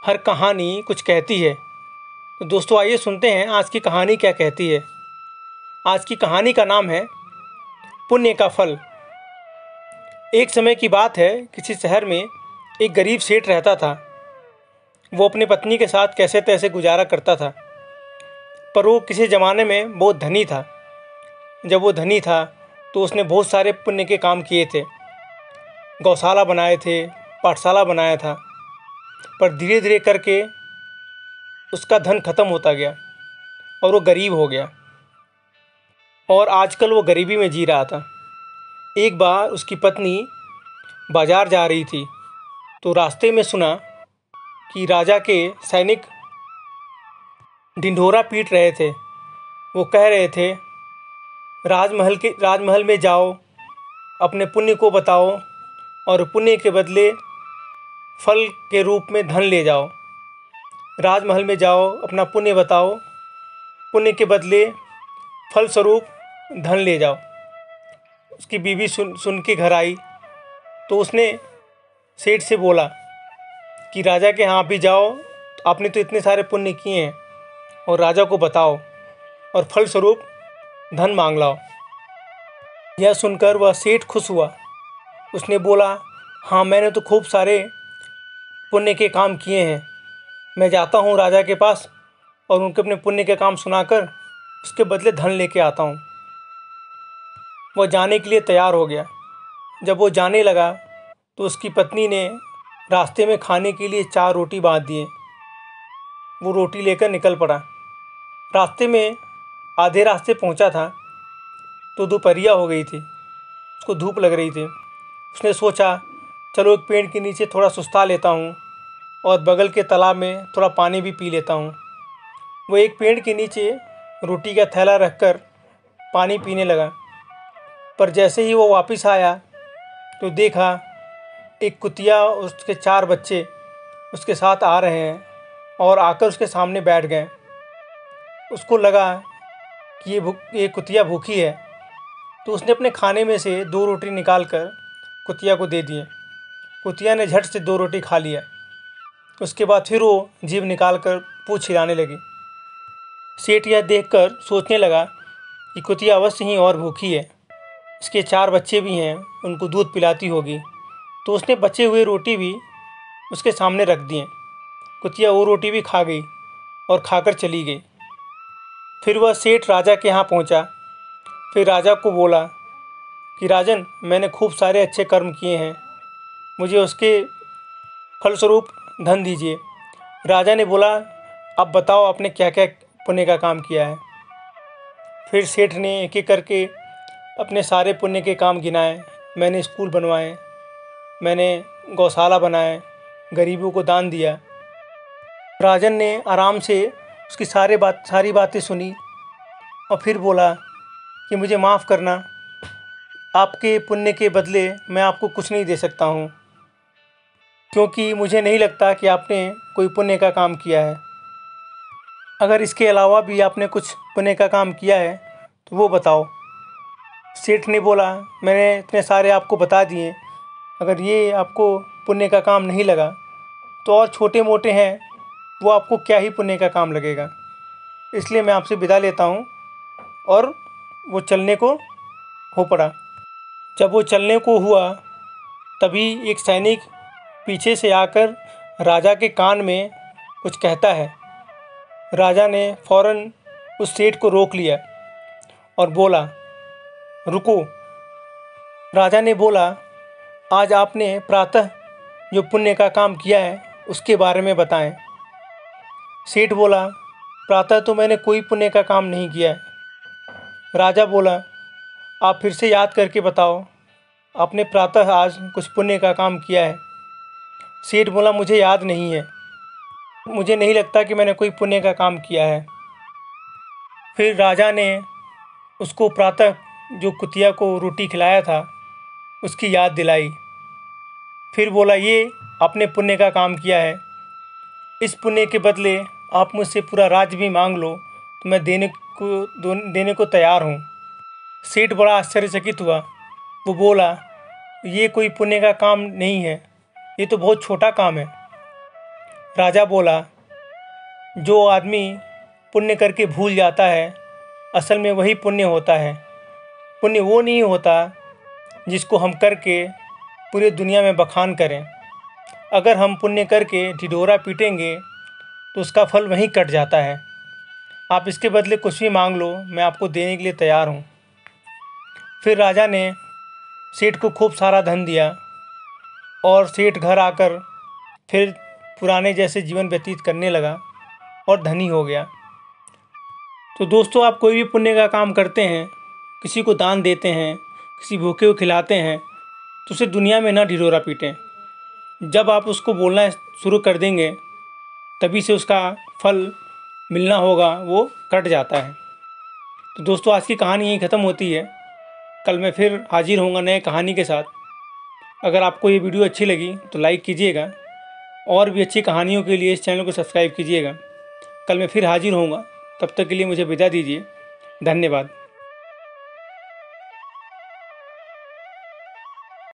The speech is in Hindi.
हर कहानी कुछ कहती है। तो दोस्तों आइए सुनते हैं आज की कहानी क्या कहती है। आज की कहानी का नाम है पुण्य का फल। एक समय की बात है, किसी शहर में एक गरीब सेठ रहता था। वो अपनी पत्नी के साथ कैसे तैसे गुजारा करता था, पर वो किसी ज़माने में बहुत धनी था। जब वो धनी था तो उसने बहुत सारे पुण्य के काम किए थे। गौशाला बनाए थे, पाठशाला बनाया था, पर धीरे धीरे करके उसका धन खत्म होता गया और वो गरीब हो गया। और आजकल वो गरीबी में जी रहा था। एक बार उसकी पत्नी बाजार जा रही थी तो रास्ते में सुना कि राजा के सैनिक ढिंढोरा पीट रहे थे। वो कह रहे थे, राजमहल में जाओ, अपने पुण्य को बताओ और पुण्य के बदले फल के रूप में धन ले जाओ। राजमहल में जाओ, अपना पुण्य बताओ, पुण्य के बदले फल स्वरूप धन ले जाओ। उसकी बीवी सुन के घर आई तो उसने सेठ से बोला कि राजा के यहाँ भी जाओ, आपने तो इतने सारे पुण्य किए हैं, और राजा को बताओ और फल स्वरूप धन मांग लाओ। यह सुनकर वह सेठ खुश हुआ। उसने बोला, हाँ, मैंने तो खूब सारे पुण्य के काम किए हैं। मैं जाता हूँ राजा के पास और उनके अपने पुण्य के काम सुनाकर उसके बदले धन लेके आता हूँ। वह जाने के लिए तैयार हो गया। जब वो जाने लगा तो उसकी पत्नी ने रास्ते में खाने के लिए 4 रोटी बांध दिए। वो रोटी लेकर निकल पड़ा। रास्ते में आधे रास्ते पहुंचा था तो दोपहरिया हो गई थी। उसको धूप लग रही थी। उसने सोचा, चलो एक पेड़ के नीचे थोड़ा सुस्ता लेता हूँ और बगल के तालाब में थोड़ा पानी भी पी लेता हूँ। वो एक पेड़ के नीचे रोटी का थैला रखकर पानी पीने लगा, पर जैसे ही वो वापस आया तो देखा एक कुतिया, उसके 4 बच्चे उसके साथ आ रहे हैं और आकर उसके सामने बैठ गए। उसको लगा कि ये कुतिया भूखी है, तो उसने अपने खाने में से 2 रोटी निकाल कर कुतिया को दे दिए। कुतिया ने झट से 2 रोटी खा लिया। उसके बाद फिर वो जीभ निकाल कर पूँछ हिलाने लगी। सेठ यह देखकर सोचने लगा कि कुतिया अवश्य ही और भूखी है, इसके 4 बच्चे भी हैं, उनको दूध पिलाती होगी। तो उसने बचे हुए रोटी भी उसके सामने रख दिए। कुतिया वो रोटी भी खा गई और खाकर चली गई। फिर वह सेठ राजा के यहाँ पहुँचा। फिर राजा को बोला कि राजन, मैंने खूब सारे अच्छे कर्म किए हैं, मुझे उसके फलस्वरूप धन दीजिए। राजा ने बोला, अब बताओ आपने क्या क्या पुण्य का काम किया है। फिर सेठ ने एक एक करके अपने सारे पुण्य के काम गिनाए। मैंने स्कूल बनवाए, मैंने गौशाला बनाए, गरीबों को दान दिया। राजन ने आराम से उसकी सारी बातें सुनी और फिर बोला कि मुझे माफ़ करना, आपके पुण्य के बदले मैं आपको कुछ नहीं दे सकता हूँ, क्योंकि मुझे नहीं लगता कि आपने कोई पुण्य का काम किया है। अगर इसके अलावा भी आपने कुछ पुण्य का काम किया है तो वो बताओ। सेठ ने बोला, मैंने इतने सारे आपको बता दिए, अगर ये आपको पुण्य का काम नहीं लगा तो और छोटे मोटे हैं, वो आपको क्या ही पुण्य का काम लगेगा। इसलिए मैं आपसे विदा लेता हूँ। और वो चलने को हो पड़ा। जब वो चलने को हुआ तभी एक सैनिक पीछे से आकर राजा के कान में कुछ कहता है। राजा ने फौरन उस सेठ को रोक लिया और बोला, रुको। राजा ने बोला, आज आपने प्रातः जो पुण्य का काम किया है उसके बारे में बताएं। सेठ बोला, प्रातः तो मैंने कोई पुण्य का काम नहीं किया है। राजा बोला, आप फिर से याद करके बताओ, आपने प्रातः आज कुछ पुण्य का काम किया है। सेठ बोला, मुझे याद नहीं है, मुझे नहीं लगता कि मैंने कोई पुण्य का काम किया है। फिर राजा ने उसको प्रातः जो कुतिया को रोटी खिलाया था उसकी याद दिलाई। फिर बोला, ये आपने पुण्य का काम किया है, इस पुण्य के बदले आप मुझसे पूरा राज्य भी मांग लो तो मैं देने को तैयार हूँ। सेठ बड़ा आश्चर्यचकित हुआ। वो बोला, ये कोई पुण्य का काम नहीं है, ये तो बहुत छोटा काम है। राजा बोला, जो आदमी पुण्य करके भूल जाता है, असल में वही पुण्य होता है। पुण्य वो नहीं होता जिसको हम करके पूरी दुनिया में बखान करें। अगर हम पुण्य करके ढिढोरा पीटेंगे तो उसका फल वहीं कट जाता है। आप इसके बदले कुछ भी मांग लो, मैं आपको देने के लिए तैयार हूँ। फिर राजा ने सेठ को खूब सारा धन दिया और सेठ घर आकर फिर पुराने जैसे जीवन व्यतीत करने लगा और धनी हो गया। तो दोस्तों, आप कोई भी पुण्य का काम करते हैं, किसी को दान देते हैं, किसी भूखे को खिलाते हैं, तो उसे दुनिया में ना ढिढोरा पीटें। जब आप उसको बोलना शुरू कर देंगे तभी से उसका फल मिलना होगा वो कट जाता है। तो दोस्तों, आज की कहानी यहीं ख़त्म होती है। कल मैं फिर हाजिर होऊंगा नए कहानी के साथ। अगर आपको ये वीडियो अच्छी लगी तो लाइक कीजिएगा और भी अच्छी कहानियों के लिए इस चैनल को सब्सक्राइब कीजिएगा। कल मैं फिर हाजिर होऊंगा, तब तक के लिए मुझे विदा दीजिए। धन्यवाद।